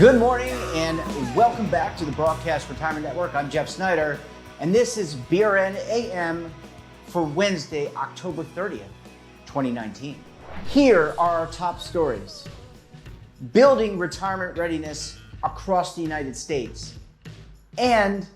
Good morning and welcome back to the Broadcast Retirement Network. I'm Jeff Snyder, and this is BRN AM for Wednesday, October 30th, 2019. Here are our top stories. Building retirement readiness across the United States, and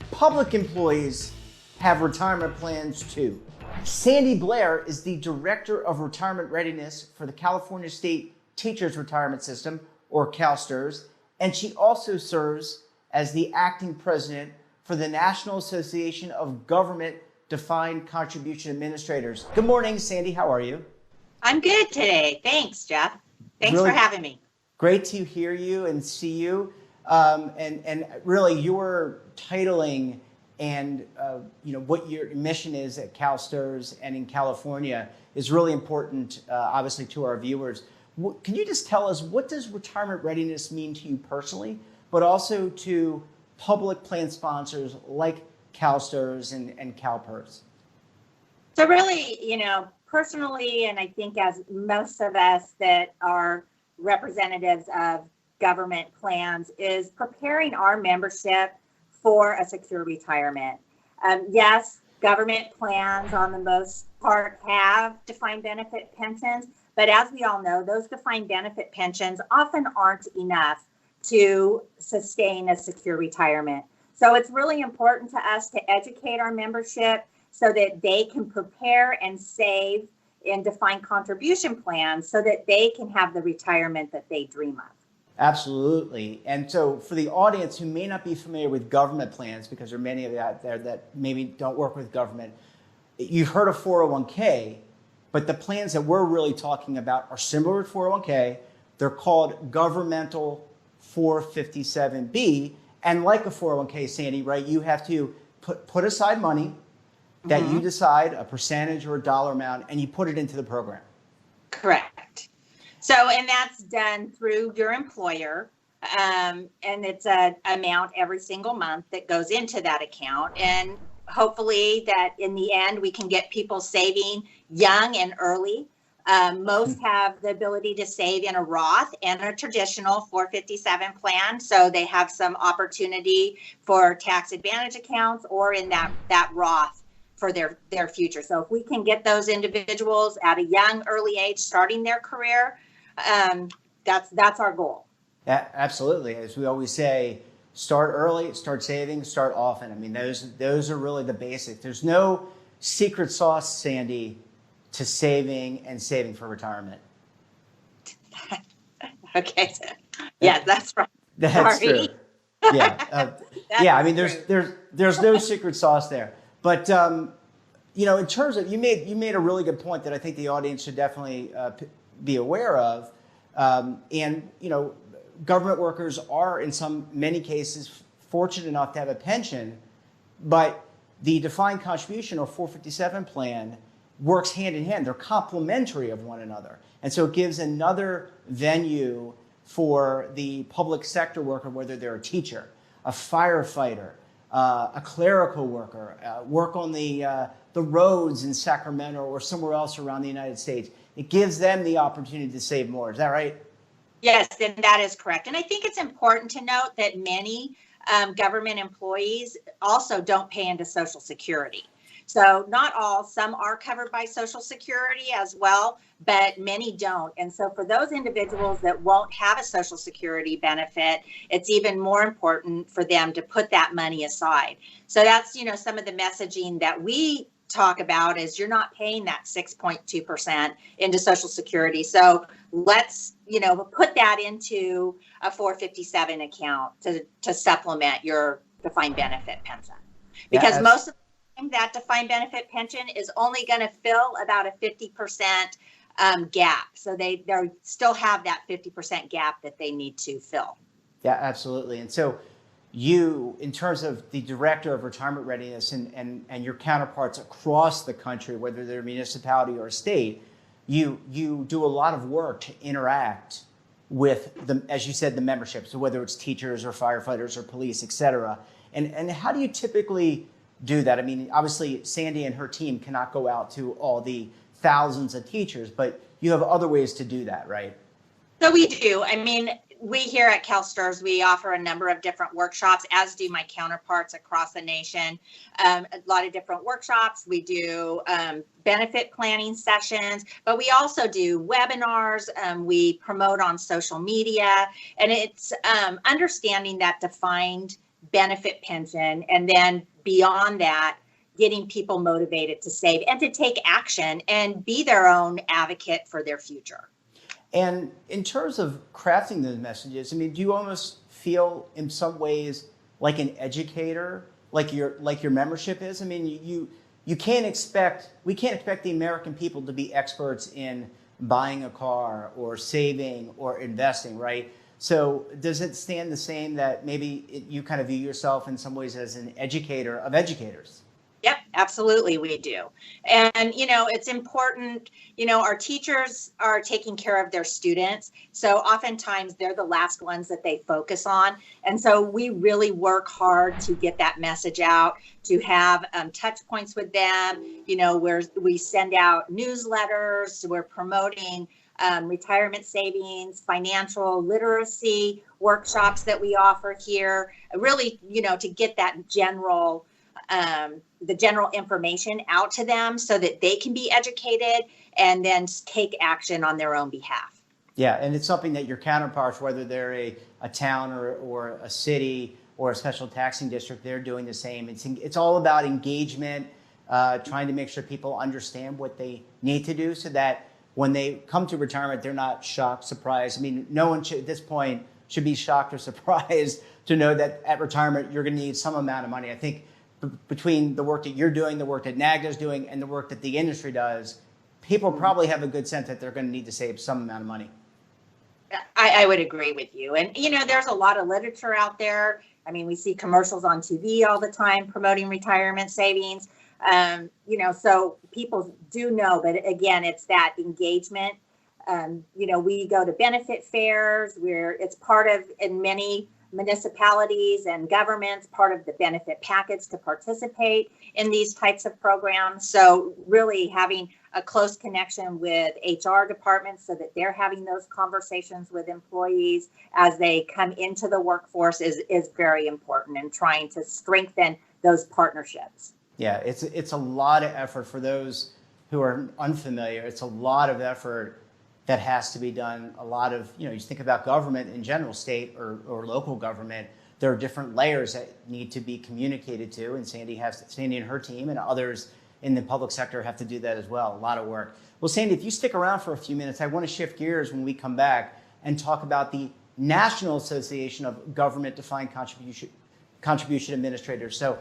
public employees have retirement plans too. Sandy Blair is the Director of Retirement Readiness for the California State Teachers Retirement System, or CalSTRS, and she also serves as the acting president for the National Association of Government Defined Contribution Administrators. Good morning, Sandy. How are you? I'm good today. Thanks, Jeff. Thanks Really for having me. Great to hear you and see you. And really, your titling and what your mission is at CalSTRS and in California is really important, obviously, to our viewers. Can you just tell us, what does retirement readiness mean to you personally, but also to public plan sponsors like CalSTRS and CalPERS? So really, personally, and I think as most of us that are representatives of government plans, is preparing our membership for a secure retirement. Yes, government plans on the most part have defined benefit pensions, but as we all know, those defined benefit pensions often aren't enough to sustain a secure retirement. So it's really important to us to educate our membership so that they can prepare and save in defined contribution plans so that they can have the retirement that they dream of. Absolutely. And so for the audience who may not be familiar with government plans, because there are many of you out there that maybe don't work with government, you've heard of 401k, but the plans that we're really talking about are similar to 401k. They're called Governmental 457B. And like a 401k, Sandy, right, you have to put aside money that you decide, a percentage or a dollar amount, and you put it into the program. Correct. So, and that's done through your employer, and it's an amount every single month that goes into that account. And hopefully that in the end, we can get people saving young and early. Most have the ability to save in a Roth and a traditional 457 plan. So they have some opportunity for tax advantage accounts or in that Roth for their future. So if we can get those individuals at a young, early age starting their career, that's our goal. Yeah, absolutely. As we always say, start early, start saving, start often. I mean, those are really the basics. There's no secret sauce, Sandy, to saving and saving for retirement. Okay. Yeah, that's right. That's Sorry. true. Yeah. I mean, there's no secret sauce there. But in terms of, you made a really good point that I think the audience should definitely be aware of. Government workers are in many cases fortunate enough to have a pension, but the defined contribution or 457 plan works hand in hand. They're complementary of one another. And so it gives another venue for the public sector worker, whether they're a teacher, a firefighter, a clerical worker, work on the roads in Sacramento or somewhere else around the United States. It gives them the opportunity to save more. Is that right? Yes, and that is correct. And I think it's important to note that many government employees also don't pay into Social Security. So not all, some are covered by Social Security as well, but many don't. And so for those individuals that won't have a Social Security benefit, it's even more important for them to put that money aside. So that's, some of the messaging that we talk about is you're not paying that 6.2% into Social Security. So let's, put that into a 457 account to supplement your defined benefit pension. Because most of the time that defined benefit pension is only going to fill about a 50% gap. So they still have that 50% gap that they need to fill. Yeah, absolutely. And so you, in terms of the Director of Retirement Readiness and your counterparts across the country, whether they're a municipality or a state, you do a lot of work to interact with as you said, the membership. So whether it's teachers or firefighters or police, et cetera. And how do you typically do that? I mean, obviously, Sandy and her team cannot go out to all the thousands of teachers, but you have other ways to do that, right? So we do. I mean, we here at CalSTRS, we offer a number of different workshops, as do my counterparts across the nation. A lot of different workshops. We do benefit planning sessions, but we also do webinars. We promote on social media, and it's understanding that defined benefit pension, and then beyond that, getting people motivated to save and to take action and be their own advocate for their future. And in terms of crafting those messages, I mean, do you almost feel in some ways like an educator, like your membership is? I mean, we can't expect the American people to be experts in buying a car or saving or investing, right? So does it stand the same that maybe you kind of view yourself in some ways as an educator of educators? Yep, absolutely, we do. And, it's important, our teachers are taking care of their students. So oftentimes they're the last ones that they focus on. And so we really work hard to get that message out, to have touch points with them, where we send out newsletters, we're promoting retirement savings, financial literacy workshops that we offer here, really, to get that the general information out to them so that they can be educated and then take action on their own behalf. Yeah, and it's something that your counterparts, whether they're a town or a city or a special taxing district, they're doing the same. It's all about engagement, trying to make sure people understand what they need to do so that when they come to retirement, they're not shocked, surprised. I mean, no one should, at this point should be shocked or surprised to know that at retirement, you're going to need some amount of money. I think between the work that you're doing, the work that NAGA is doing, and the work that the industry does, people probably have a good sense that they're going to need to save some amount of money. I would agree with you. And, there's a lot of literature out there. I mean, we see commercials on TV all the time promoting retirement savings. So people do know, but again, it's that engagement. We go to benefit fairs where it's part of, in many municipalities and governments, part of the benefit package to participate in these types of programs. So really having a close connection with HR departments so that they're having those conversations with employees as they come into the workforce is very important, and trying to strengthen those partnerships. Yeah, it's a lot of effort for those who are unfamiliar. It's a lot of effort that has to be done. A lot of, you think about government in general, state or local government, there are different layers that need to be communicated to, and Sandy and her team and others in the public sector have to do that as well. A lot of work. Well, Sandy, if you stick around for a few minutes, I want to shift gears when we come back and talk about the National Association of Government Defined Contribution Administrators. So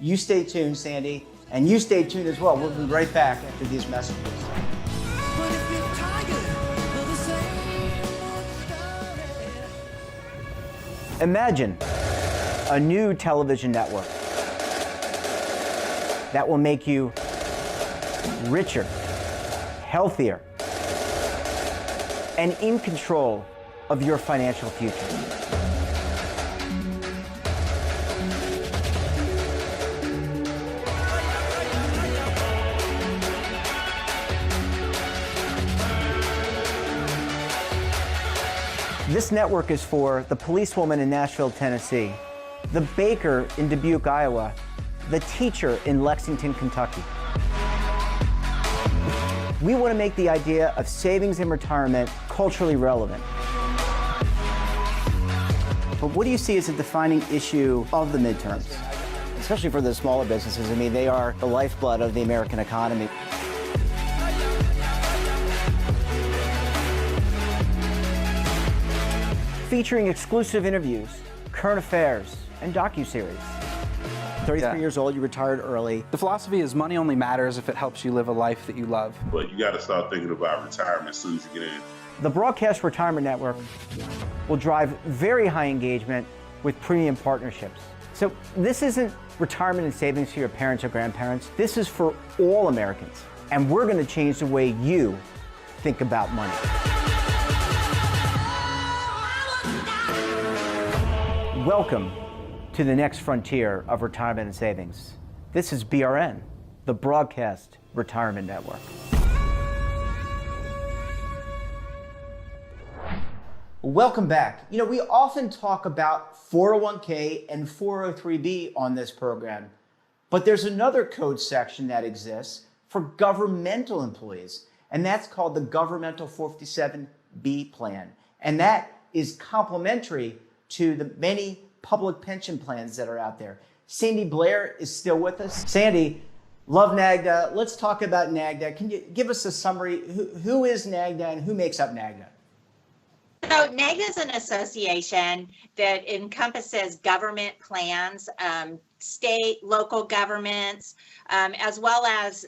you stay tuned, Sandy, and you stay tuned as well. We'll be right back after these messages. Imagine a new television network that will make you richer, healthier, and in control of your financial future. This network is for the policewoman in Nashville, Tennessee, the baker in Dubuque, Iowa, the teacher in Lexington, Kentucky. We want to make the idea of savings and retirement culturally relevant. But what do you see as a defining issue of the midterms, especially for the smaller businesses? I mean, they are the lifeblood of the American economy. Featuring exclusive interviews, current affairs, and docuseries. 33 years old, you retired early. The philosophy is money only matters if it helps you live a life that you love. But you got to start thinking about retirement as soon as you get in. The Broadcast Retirement Network will drive very high engagement with premium partnerships. So this isn't retirement and savings for your parents or grandparents. This is for all Americans. And we're going to change the way you think about money. Welcome to the next frontier of retirement and savings. This is BRN, the Broadcast Retirement Network. Welcome back. You know, we often talk about 401k and 403b on this program, but there's another code section that exists for governmental employees, and that's called the Governmental 457B plan. And that is complementary to the many public pension plans that are out there. Sandy Blair is still with us. Sandy, love NAGA. Let's talk about NAGA. Can you give us a summary? Who is NAGA and who makes up NAGA? So NAGA is an association that encompasses government plans, state, local governments, as well as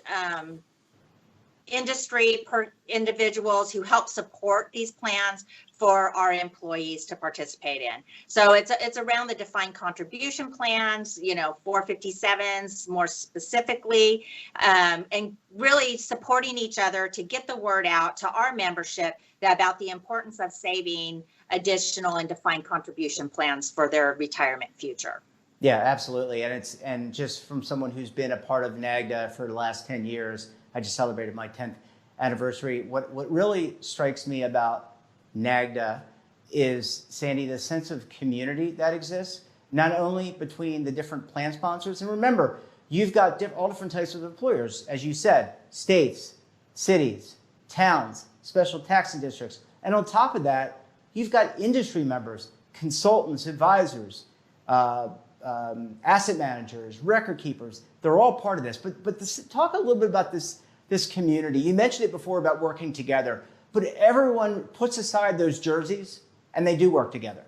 industry individuals who help support these plans for our employees to participate in. So it's around the defined contribution plans, 457s more specifically, and really supporting each other to get the word out to our membership about the importance of saving additional and defined contribution plans for their retirement future. Yeah, absolutely. And just from someone who's been a part of NAGA for the last 10 years, I just celebrated my 10th anniversary. What really strikes me about NAGA is, Sandy, the sense of community that exists, not only between the different plan sponsors. And remember, you've got all different types of employers, as you said, states, cities, towns, special taxing districts. And on top of that, you've got industry members, consultants, advisors, asset managers, record keepers. They're all part of this. But talk a little bit about this community. You mentioned it before about working together, but everyone puts aside those jerseys and they do work together.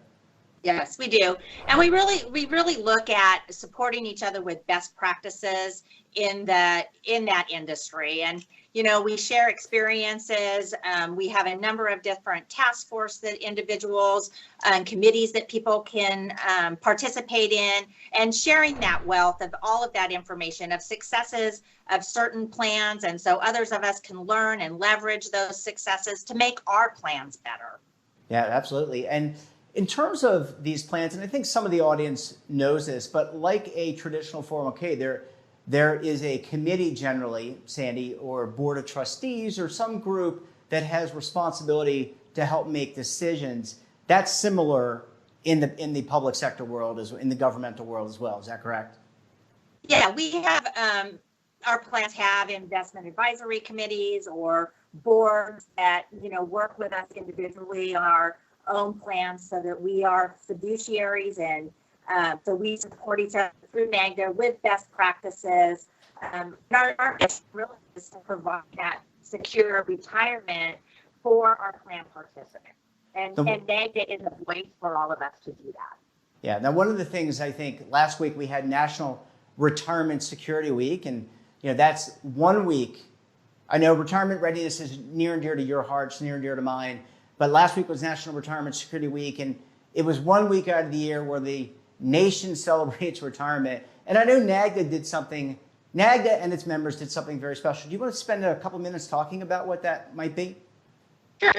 Yes, we do. And we really look at supporting each other with best practices in that industry. And, we share experiences. We have a number of different task force that individuals and committees that people can participate in, and sharing that wealth of all of that information of successes of certain plans. And so others of us can learn and leverage those successes to make our plans better. Yeah, absolutely. And in terms of these plans, and I think some of the audience knows this, but like a traditional 401k, there is a committee generally, Sandy, or board of trustees or some group that has responsibility to help make decisions. That's similar in the public sector world, in the governmental world as well. Is that correct? Yeah, we have, our plans have investment advisory committees or boards that, work with us individually on our own plans, so that we are fiduciaries, and so we support each other through NAGA with best practices. Our mission really is to provide that secure retirement for our plan participants, and NAGA is a voice for all of us to do that. Yeah. Now, one of the things, I think last week we had National Retirement Security Week, and that's 1 week. I know retirement readiness is near and dear to your hearts, near and dear to mine. But last week was National Retirement Security Week, and it was 1 week out of the year where the nation celebrates retirement. And I know NAGA and its members did something very special. Do you want to spend a couple minutes talking about what that might be? Sure.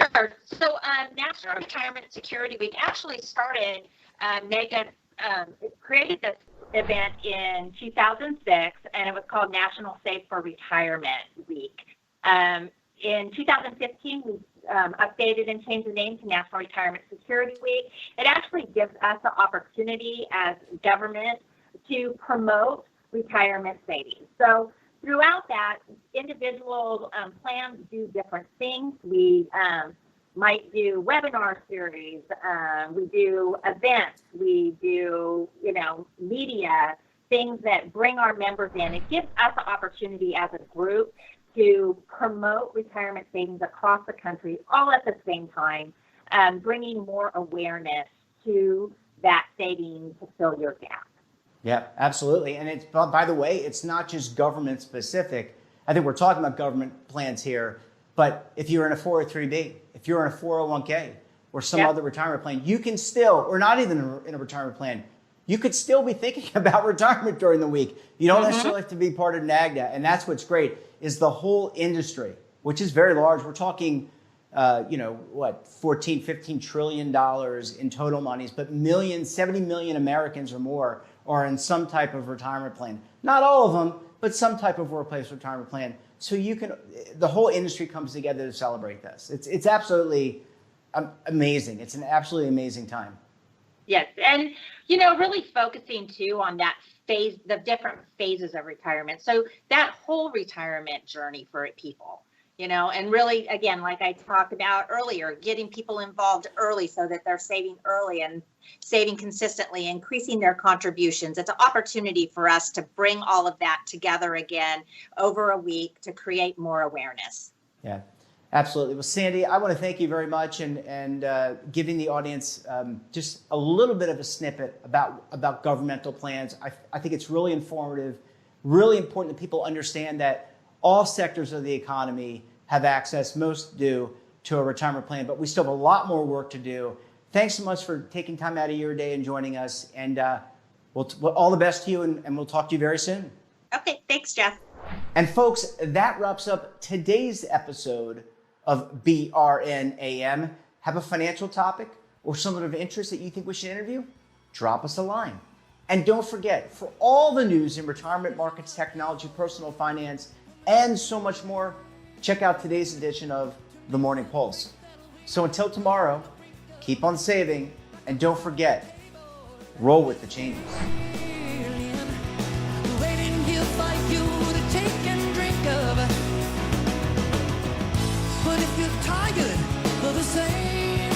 So National Retirement Security Week actually started, NAGA created this event in 2006, and it was called National Save for Retirement Week. In 2015, we updated and changed the name to National Retirement Security Week. It actually gives us the opportunity as government to promote retirement savings. So throughout that, individual plans do different things. We might do webinar series, we do events, we do, media, things that bring our members in. It gives us the opportunity as a group to promote retirement savings across the country, all at the same time, bringing more awareness to that saving to fill your gap. Yeah, absolutely. And it's, by the way, it's not just government specific. I think we're talking about government plans here, but if you're in a 403b, if you're in a 401k or some other retirement plan, you can still, or not even in a retirement plan, you could still be thinking about retirement during the week. You don't necessarily have to be part of NAGA. And that's what's great, is the whole industry, which is very large. We're talking, 14, 15 trillion dollars in total monies, but 70 million Americans or more are in some type of retirement plan. Not all of them, but some type of workplace retirement plan. So the whole industry comes together to celebrate this. It's absolutely amazing. It's an absolutely amazing time. Yes. And, really focusing too on that phase, the different phases of retirement. So that whole retirement journey for people, and really, again, like I talked about earlier, getting people involved early so that they're saving early and saving consistently, increasing their contributions. It's an opportunity for us to bring all of that together again over a week to create more awareness. Yeah. Absolutely. Well, Sandy, I want to thank you very much and giving the audience just a little bit of a snippet about governmental plans. I think it's really informative, really important that people understand that all sectors of the economy have access, most do, to a retirement plan, but we still have a lot more work to do. Thanks so much for taking time out of your day and joining us. And we'll all the best to you, and we'll talk to you very soon. Okay. Thanks, Jeff. And folks, that wraps up today's episode of BRN AM. Have a financial topic or someone of interest that you think we should interview? Drop us a line. And don't forget, for all the news in retirement markets, technology, personal finance, and so much more, check out today's edition of The Morning Pulse. So until tomorrow, keep on saving, and don't forget, roll with the changes. Waiting here for you to take and drink of. But if you're tired of the same